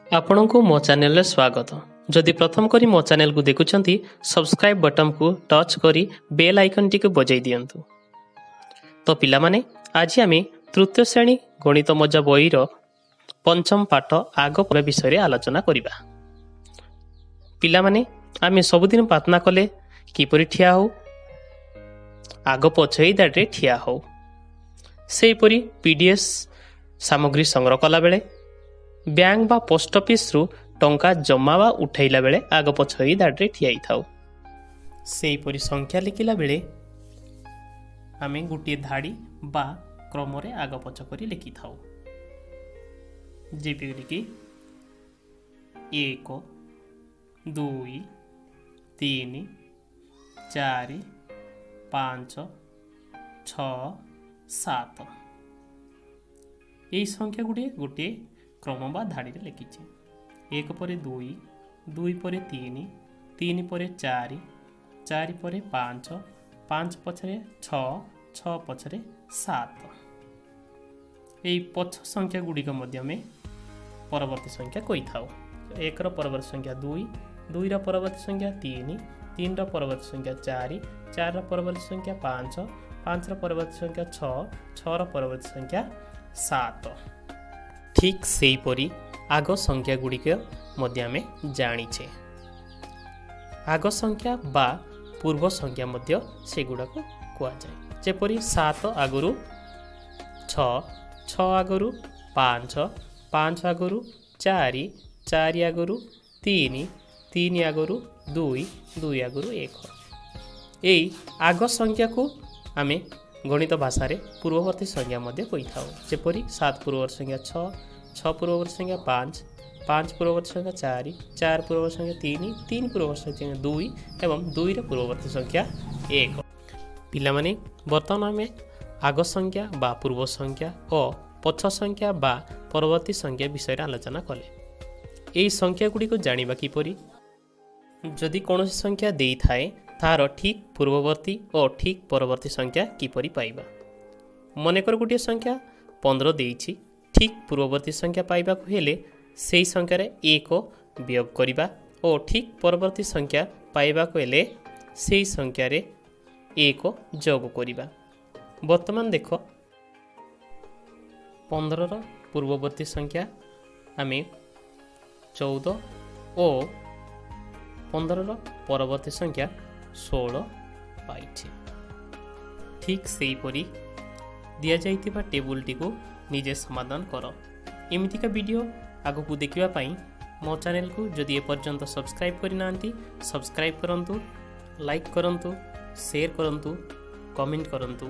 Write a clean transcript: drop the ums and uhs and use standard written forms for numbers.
आपणको मो चैनल स्वागत। जदि प्रथम करी मो चैनल को देखुछंती सब्सक्राइब बटन को टच करी बेल आइकन टी को बजाई दियंतु। तो पिला माने आज आमे तृतीय श्रेणी गणित मजा बहीर पंचम पाठ आग पर विषय आलोचना करिबा। पिला माने आमे सबुदिन प्रार्थना कले किपरि ठिया हो आग पछई दाडे ठिया हो। सेहीपरि पीडीएस सामग्री संग्रह कला बेले बैंक बा पोस्ट ऑफिस रु टंका जमा बा उठैला बेले आग पछई दाडे ठिया थाउ। सेहीपरि संख्या लिखिला बेले आमे गोटे धाड़ी बा क्रम रे आग पछ करी लिखि थाउ। जेपरि कि 1 2 3 4 5 6 7 यही संख्या गुड़े गोटे क्रम बा धाड़ी रे लिखिछे। 1 पर 2 2 पर 3 3 पर 4 4 पर 5 5 पछरे 6 6 पछरे 7 यही पछ संख्या गुड़िक मध्य में परवर्ती संख्या कही थाउ। 1 रो परवर्ती संख्या 2 2 रो परवर्ती संख्या 3 3 रो परवर्ती संख्या 4 4 रो परवर्ती संख्या 5 5 रो परवर्ती संख्या 6 6 रो परवर्ती संख्या 7। ठीक सेही परी आग संख्या गुड़िक मध्य आमे जानिछे। आग संख्या बा पूर्व संख्या मध्य से गुड़ाक कुआ जाए। जेपरी 7 आगुरु 6 6 आगुरु 5 5 आगुरु 4 4 आगुरु 3 3 आगुरु 2 2 आगुरु 1। एई आग संख्या को आमे गणित भाषा रे पूर्ववर्ती संख्या मध्य कही थाउ। जेपरी 7 पूर्ववर्ती संख्या 6 6 पूर्ववर्ती संख्या 5 5 पूर्ववर्ती संख्या 4 4 पूर्ववर्ती संख्या 3 3 पूर्ववर्ती संख्या 2 एवं 2 रे पूर्ववर्ती संख्या 1। पिला माने वर्तमान आमे आग संख्या बा पूर्व संख्या और पछ संख्या बा परवर्ती संख्या विषय आलोचना कले। एई संख्या गुडी को जानिबा किपरि जदि कोनोसी संख्या देई थाए तार ठीक पूर्ववर्ती और ठीक परवर्ती संख्या किपरि पाइबा। मनेकर गोटे संख्या 15 देइछि ठीक पूर्ववर्ती संख्या पाइबा को हेले सेही संख्या रे 1 वियोग करिबा और ठीक परवर्ती संख्या पाइबा को हेले सेही संख्या रे 1 जोग करिबा। वर्तमान देखो 15 रो पूर्ववर्ती संख्या आमे 14 और 15 रो परवर्ती संख्या 16 पाइछे। ठीक सेही परी दिया जाइतिबा टेबुल टी को निजे समाधान कर। एमितिका वीडियो आगु को देखिबा पई मो चैनल को जदि ए पर्यंत सब्सक्राइब करि नांती सब्सक्राइब करंतु, लाइक करंतु, शेयर करंतु, कमेंट करंतु।